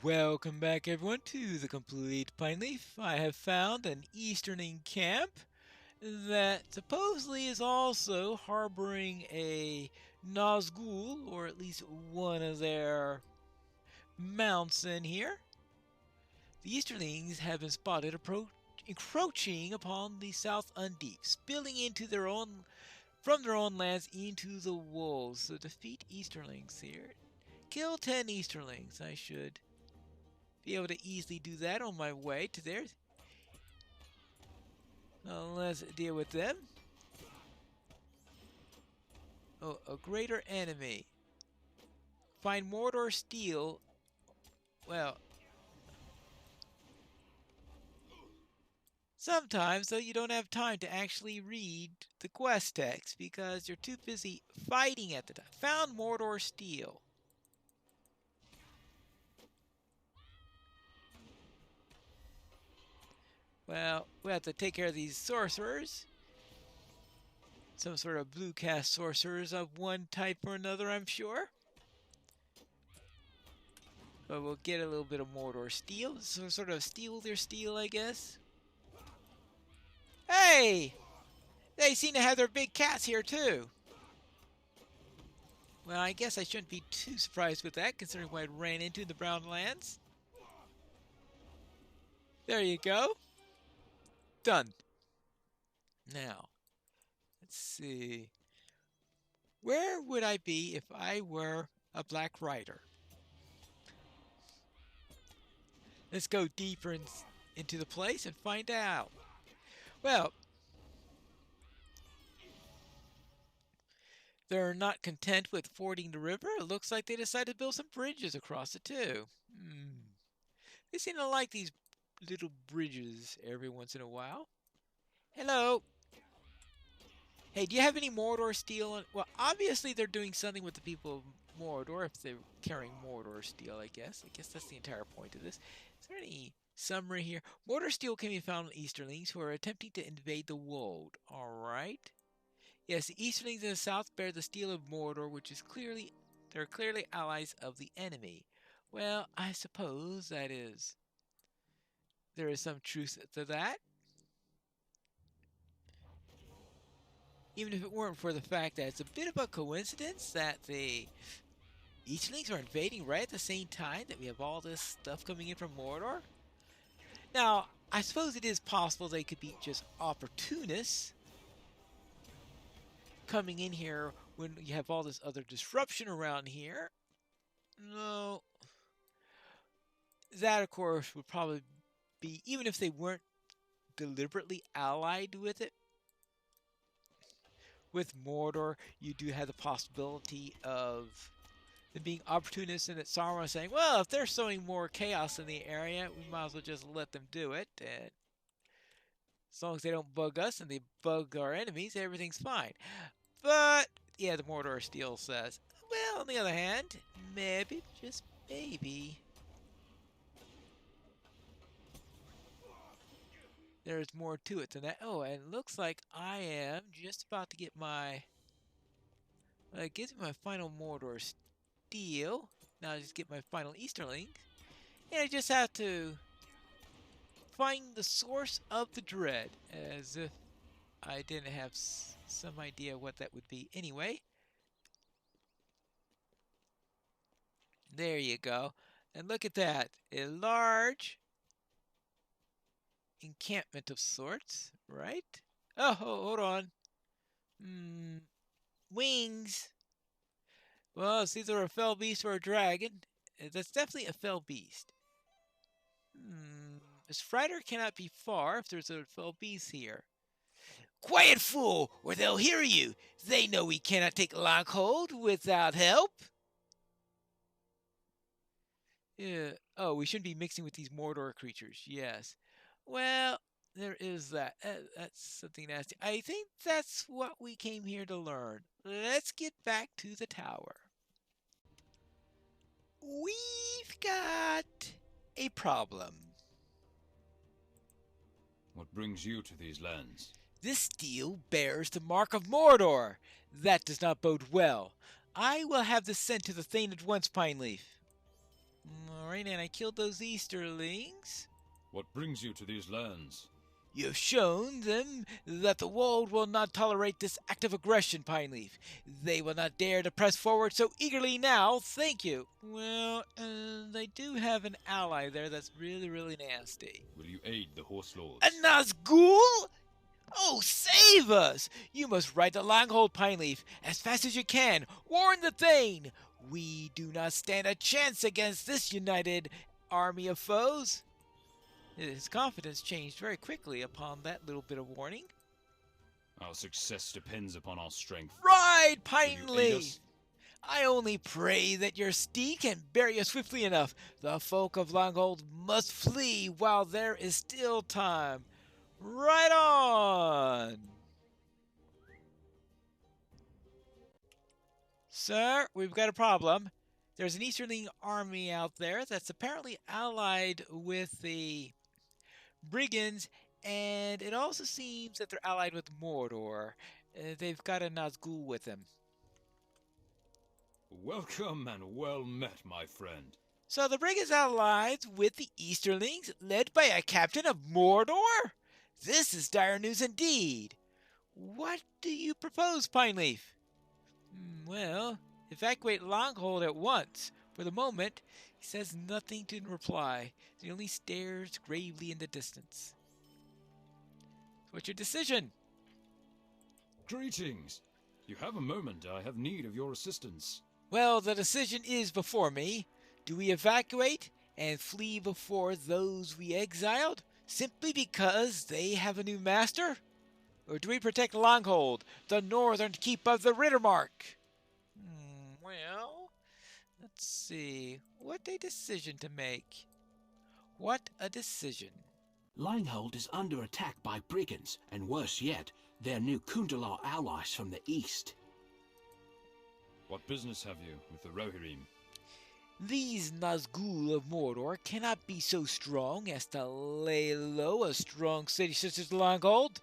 Welcome back, everyone, to the Complete Pineleaf. I have found an Easterning camp that supposedly is also harboring a Nazgul, or at least one of their mounts in here. The Easterlings have been spotted encroaching upon the South Undeep, spilling into from their own lands into the wolves. So defeat Easterlings here. Kill 10 Easterlings. I should be able to easily do that on my way to there. Let's deal with them. Oh, a greater enemy. Find Mordor Steel. Well, sometimes, though, you don't have time to actually read the quest text because you're too busy fighting at the time. Found Mordor Steel. Well, we have to take care of these sorcerers. Some sort of blue cast sorcerers of one type or another, I'm sure. But we'll get a little bit of Mordor Steel. So sort of steal their steel, I guess. Hey! They seem to have their big cats here, too. Well, I guess I shouldn't be too surprised with that, considering what I ran into in the Brown Lands. There you go. Done. Now, let's see. Where would I be if I were a Black Rider? Let's go deeper into the place and find out. Well, they're not content with fording the river. It looks like they decided to build some bridges across it too. They seem to like these little bridges every once in a while. Hello. Hey, do you have any Mordor steel? Well, obviously they're doing something with the people of Mordor if they're carrying Mordor steel, I guess. I guess that's the entire point of this. Is there any summary here? Mordor steel can be found in Easterlings who are attempting to invade the world. Alright. Yes, the Easterlings in the south bear the steel of Mordor, which is they're clearly allies of the enemy. Well, I suppose there is some truth to that. Even if it weren't for the fact that it's a bit of a coincidence that the Easterlings are invading right at the same time that we have all this stuff coming in from Mordor. Now, I suppose it is possible they could be just opportunists coming in here when you have all this other disruption around here. No. That, of course, would probably be, even if they weren't deliberately allied with it, with Mordor, you do have the possibility of them being opportunists and that Sauron saying, well, if they're sowing more chaos in the area, we might as well just let them do it. And as long as they don't bug us and they bug our enemies, everything's fine. But, yeah, the Mordor Steel says, well, on the other hand, maybe, just maybe, there's more to it than that. Oh, and it looks like I am just about to get my... Well, it gives me my final Mordor Steel. Now I just get my final Easterling. And I just have to find the source of the dread. As if I didn't have some idea what that would be anyway. There you go. And look at that. A large encampment of sorts, right? Oh, hold on. Wings. Well, it's either a fell beast or a dragon. That's definitely a fell beast. This Strider cannot be far if there's a fell beast here. Quiet, fool, or they'll hear you. They know we cannot take long hold without help. Yeah. Oh, we shouldn't be mixing with these Mordor creatures. Yes. Well, there is that. That's something nasty. I think that's what we came here to learn. Let's get back to the tower. We've got a problem. What brings you to these lands? This steel bears the mark of Mordor. That does not bode well. I will have this sent to the Thane at once, Pineleaf. Alright, and I killed those Easterlings. What brings you to these lands? You've shown them that the world will not tolerate this act of aggression, Pineleaf. They will not dare to press forward so eagerly now, thank you. Well, they do have an ally there that's really, really nasty. Will you aid the Horse Lords? A Nazgul? Oh, save us! You must ride the Longhold, Pineleaf, as fast as you can. Warn the Thane! We do not stand a chance against this united army of foes. His confidence changed very quickly upon that little bit of warning. Our success depends upon our strength. Ride, Will you aid Pineleaf! us? I only pray that your steed can bear you swiftly enough. The folk of Longhold must flee while there is still time. Right on! Sir, we've got a problem. There's an Easterling army out there that's apparently allied with the brigands, and it also seems that they're allied with Mordor. They've got a Nazgul with them. Welcome and well met, my friend. So the brigands allied with the Easterlings, led by a captain of Mordor? This is dire news indeed. What do you propose, Pineleaf? Well, evacuate Longhold at once. For the moment, he says nothing to reply. He only stares gravely in the distance. What's your decision? Greetings. You have a moment. I have need of your assistance. Well, the decision is before me. Do we evacuate and flee before those we exiled, simply because they have a new master? Or do we protect Longhold, the northern keep of the Rittermark? Well, let's see. What a decision to make. What a decision. Longhold is under attack by brigands, and worse yet, their new Kundalar allies from the east. What business have you with the Rohirrim? These Nazgul of Mordor cannot be so strong as to lay low a strong city such as Longhold,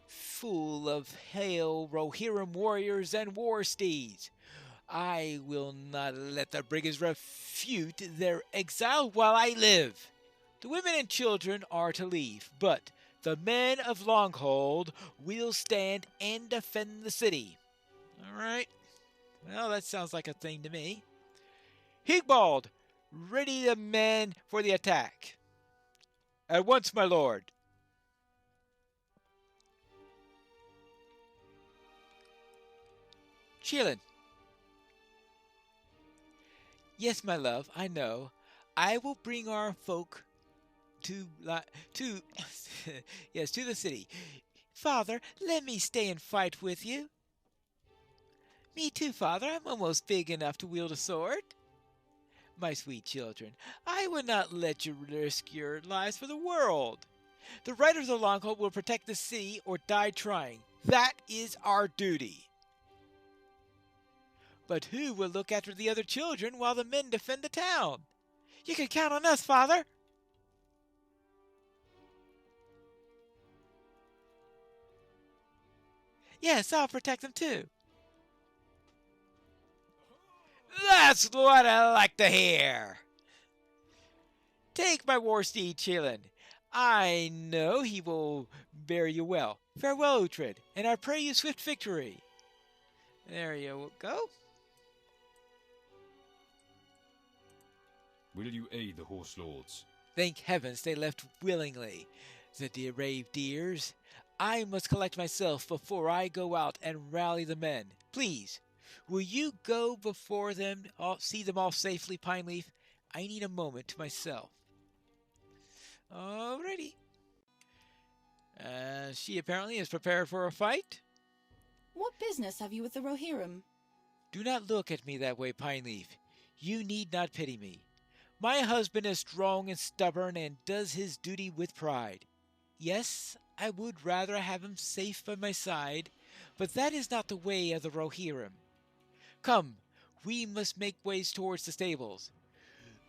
full of hale Rohirrim warriors and war steeds. I will not let the brigands refute their exile while I live. The women and children are to leave, but the men of Longhold will stand and defend the city. All right. Well, that sounds like a thing to me. Higbald, ready the men for the attack. At once, my lord. Chillin. Yes, my love, I know. I will bring our folk to yes, to the city. Father, let me stay and fight with you. Me too, father. I'm almost big enough to wield a sword. My sweet children, I would not let you risk your lives for the world. The riders of Longhold will protect the city or die trying. That is our duty. But who will look after the other children while the men defend the town? You can count on us, father. Yes, I'll protect them too. That's what I like to hear. Take my war steed, Chillin. I know he will bear you well. Farewell, Uhtred, and I pray you swift victory. There you go. Will you aid the Horse Lords? Thank heavens they left willingly, the dear brave dears. I must collect myself before I go out and rally the men. Please, will you go before them, see them off safely, Pineleaf? I need a moment to myself. Alrighty. She apparently is prepared for a fight. What business have you with the Rohirrim? Do not look at me that way, Pineleaf. You need not pity me. My husband is strong and stubborn and does his duty with pride. Yes, I would rather have him safe by my side, but that is not the way of the Rohirrim. Come, we must make ways towards the stables.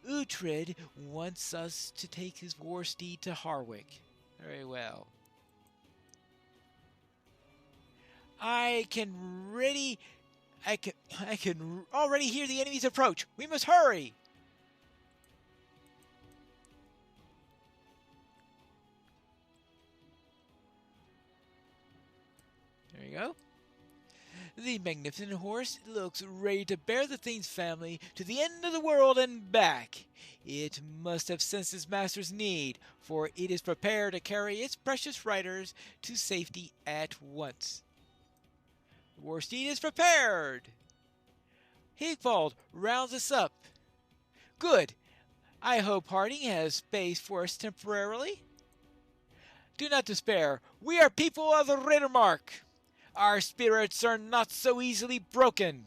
Uhtred wants us to take his war steed to Harwick. Very well. I can already hear the enemy's approach. We must hurry. go. The magnificent horse looks ready to bear the Thane's family to the end of the world and back. It must have sensed its master's need, for it is prepared to carry its precious riders to safety at once. The war steed is prepared. Higfold rounds us up. Good. I hope Harding has space for us temporarily. Do not despair. We are people of the Rittermark. Our spirits are not so easily broken.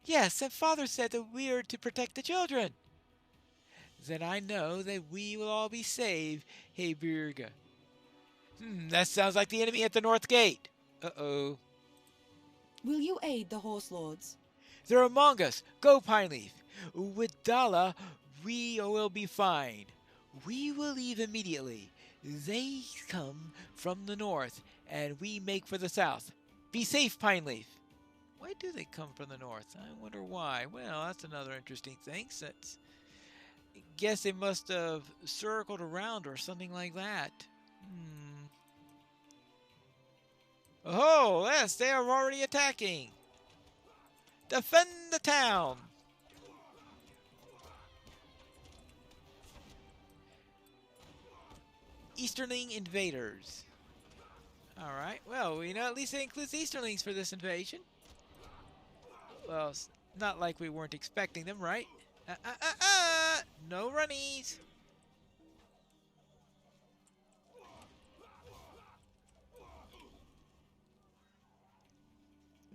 Yes, and Father said that we are to protect the children. Then I know that we will all be saved, Heiberga. That sounds like the enemy at the north gate. Uh-oh. Will you aid the horse lords? They're among us. Go, Pineleaf. With Dala, we will be fine. We will leave immediately. They come from the north, and we make for the south. Be safe, Pineleaf. Why do they come from the north? I wonder why. Well, that's another interesting thing. Since I guess they must have circled around or something like that. Oh, yes, they are already attacking. Defend the town. Easterling invaders. Alright, well, at least it includes Easterlings for this invasion. Well, it's not like we weren't expecting them, right? No runnies.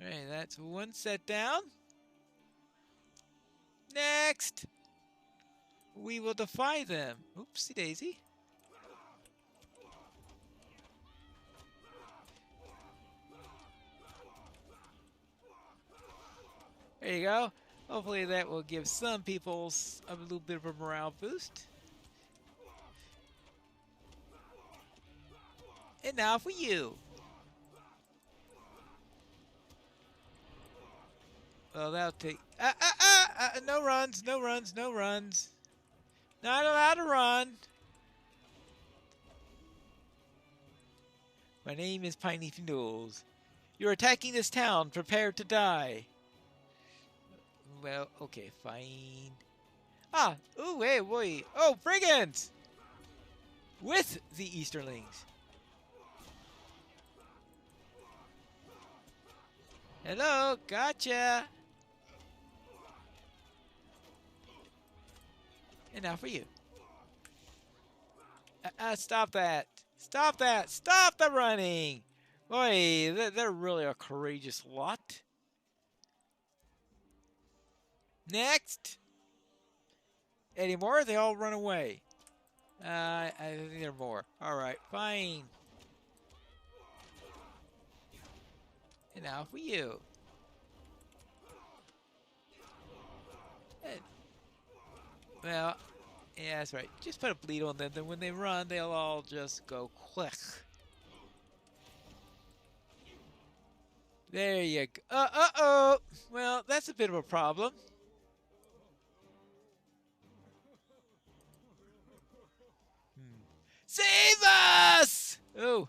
Alright, that's one set down. Next! We will defy them. Oopsie daisy. There you go. Hopefully that will give some people a little bit of a morale boost. And now for you. Well, that'll take... no runs, no runs, no runs. Not allowed to run. My name is Pineleaf Knowles. You're attacking this town. Prepare to die. Well, okay, fine. Ooh, hey, boy. Oh, brigands! With the Easterlings. Hello, gotcha. And now for you. Stop that. Stop that. Stop the running. Boy, they're really a courageous lot. Next. Any more? They all run away. I think there are more. Alright, fine. And now for you. Well, yeah, that's right. Just put a bleed on them, then when they run, they'll all just go quick. There you go. Uh-oh! Well, that's a bit of a problem. Save us! Oh.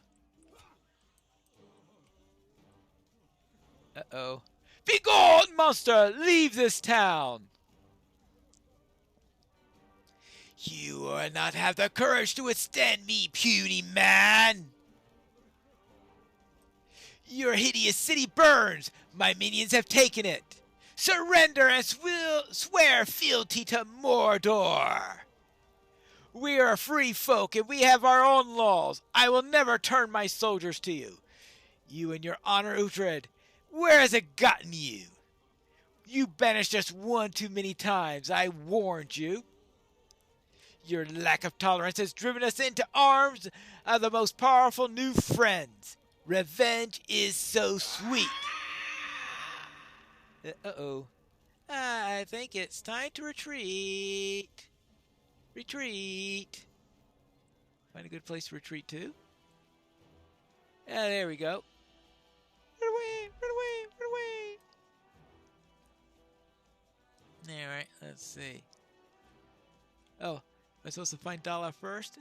Uh-oh. Be gone, monster! Leave this town! You will not have the courage to withstand me, puny man! Your hideous city burns! My minions have taken it! Surrender and swear fealty to Mordor! We are free folk and we have our own laws. I will never turn my soldiers to you. You and your honor, Uhtred, where has it gotten you? You banished us one too many times. I warned you. Your lack of tolerance has driven us into arms of the most powerful new friends. Revenge is so sweet. Uh-oh. I think it's time to retreat. Retreat. Find a good place to retreat to. There we go. Run away, run away, run away. Alright, let's see. Oh, am I supposed to find Dala first?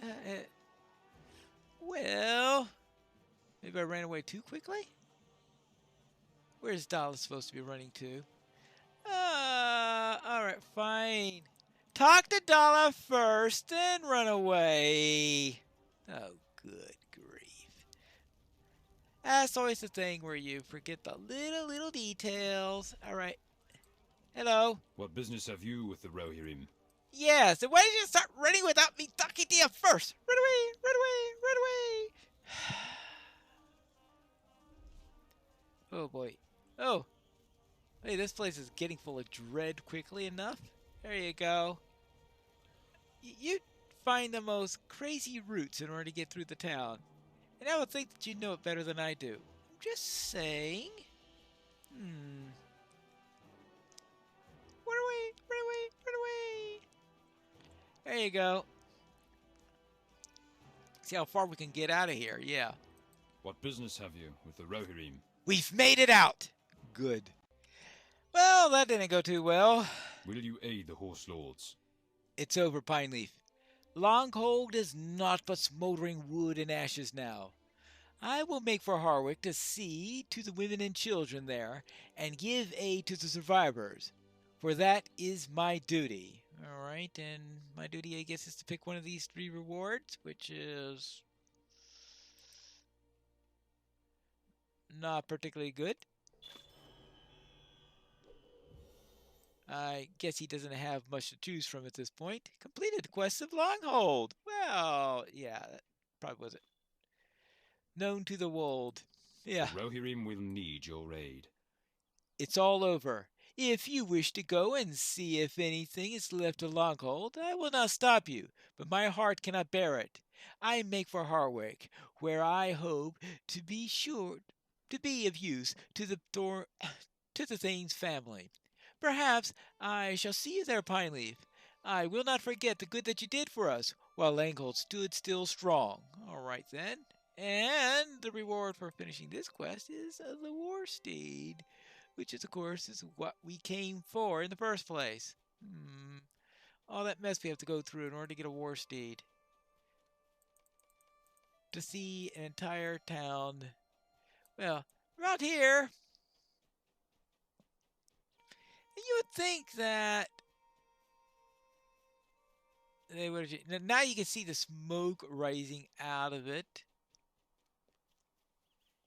Well, maybe I ran away too quickly? Where's Dallas supposed to be running to? Alright, fine. Talk to Dala first, then run away. Oh, good grief. That's always the thing where you forget the little details. Alright. Hello. What business have you with the Rohirrim? Yes, and why did you start running without me talking to you first? Run away, run away, run away. Oh boy. Oh. Hey, this place is getting full of dread quickly enough. There you go. You find the most crazy routes in order to get through the town. And I would think that you know it better than I do. I'm just saying. Run away, run away, run away. There you go. See how far we can get out of here. Yeah. What business have you with the Rohirrim? We've made it out. Good. Well, that didn't go too well. Will you aid the Horse Lords? It's over, Pineleaf. Longhold is naught but smoldering wood and ashes now. I will make for Harwick to see to the women and children there, and give aid to the survivors, for that is my duty. All right, and my duty, I guess, is to pick one of these 3 rewards, which is not particularly good. I guess he doesn't have much to choose from at this point. Completed the quest of Longhold. Well, yeah, that probably was it. Known to the wold. Yeah. The Rohirrim will need your aid. It's all over. If you wish to go and see if anything is left of Longhold, I will not stop you, but my heart cannot bear it. I make for Harwick, where I hope to be sure to be of use to the Thane's family. Perhaps I shall see you there, Pineleaf. I will not forget the good that you did for us, while Longhold stood still strong. All right, then. And the reward for finishing this quest is the War Steed, which is, of course, is what we came for in the first place. All that mess we have to go through in order to get a War Steed. To see an entire town. Well, around here, you would think that they would have. Now you can see the smoke rising out of it.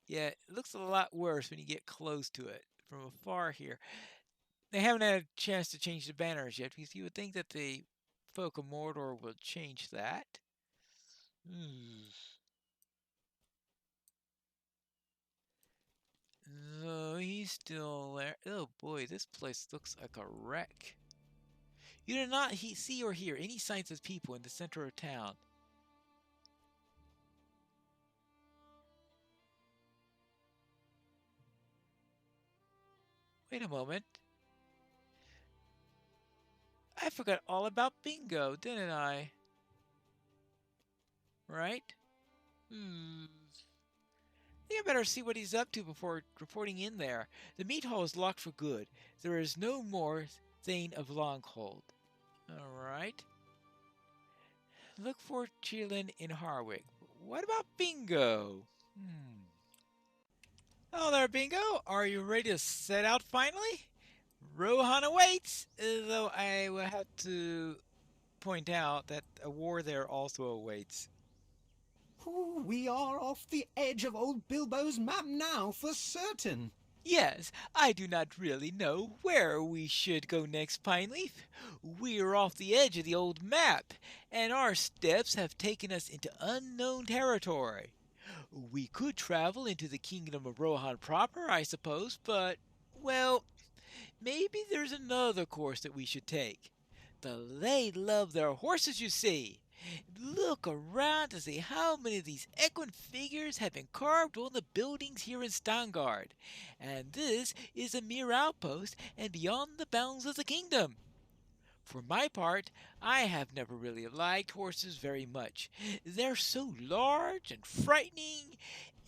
Yeah, it looks a lot worse when you get close to it from afar here. They haven't had a chance to change the banners yet, because you would think that the folk of Mordor will change that. No, he's still there. Oh boy, this place looks like a wreck. You do not see or hear any signs of people in the center of town. Wait a moment. I forgot all about bingo, didn't I? Right? I think I better see what he's up to before reporting in there. The meat hall is locked for good. There is no more Thane of Longhold. Alright. Look for Cheerlin in Harwick. What about bingo? Hello there, bingo. Are you ready to set out finally? Rohan awaits, though I will have to point out that a war there also awaits. Ooh, we are off the edge of old Bilbo's map now, for certain. Yes, I do not really know where we should go next, Pineleaf. We're off the edge of the old map, and our steps have taken us into unknown territory. We could travel into the kingdom of Rohan proper, I suppose, but, well, maybe there's another course that we should take. They love their horses, you see. Look around to see how many of these equine figures have been carved on the buildings here in Stangard. And this is a mere outpost and beyond the bounds of the kingdom. For my part, I have never really liked horses very much. They're so large and frightening,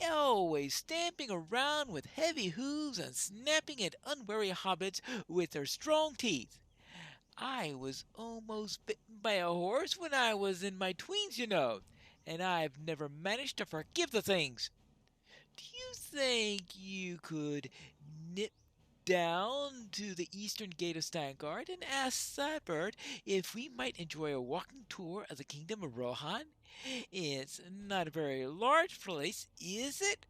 always stamping around with heavy hooves and snapping at unwary hobbits with their strong teeth. I was almost bitten by a horse when I was in my tweens, you know, and I've never managed to forgive the things. Do you think you could nip down to the eastern gate of Stangard and ask Sabert if we might enjoy a walking tour of the kingdom of Rohan. It's not a very large place, is it?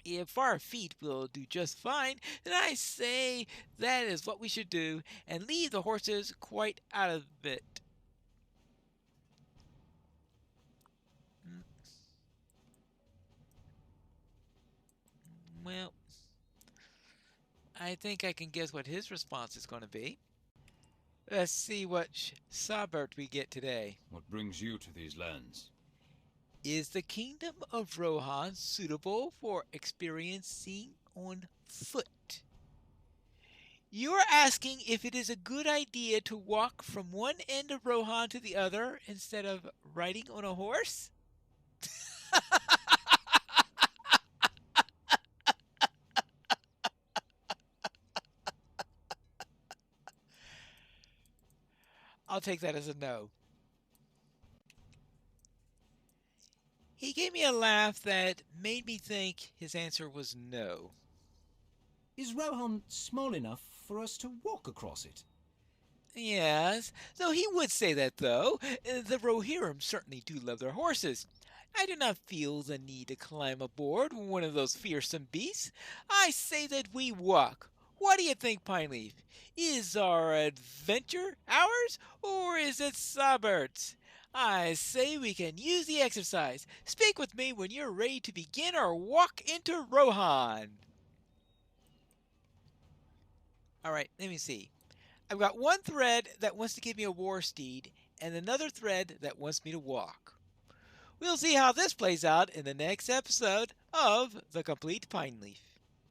If our feet will do just fine, then I say that is what we should do, and leave the horses quite out of it. Well, I think I can guess what his response is going to be. Let's see what Sabert we get today. What brings you to these lands? Is the kingdom of Rohan suitable for experiencing on foot? You're asking if it is a good idea to walk from one end of Rohan to the other instead of riding on a horse? I'll take that as a no. He gave me a laugh that made me think his answer was no. Is Rohan small enough for us to walk across it? Yes, though he would say that, though. The Rohirrim certainly do love their horses. I do not feel the need to climb aboard one of those fearsome beasts. I say that we walk. What do you think, Pineleaf? Is our adventure ours, or is it Sabert's? I say we can use the exercise. Speak with me when you're ready to begin our walk into Rohan. All right, let me see. I've got one thread that wants to give me a war steed, and another thread that wants me to walk. We'll see how this plays out in the next episode of The Complete Pineleaf.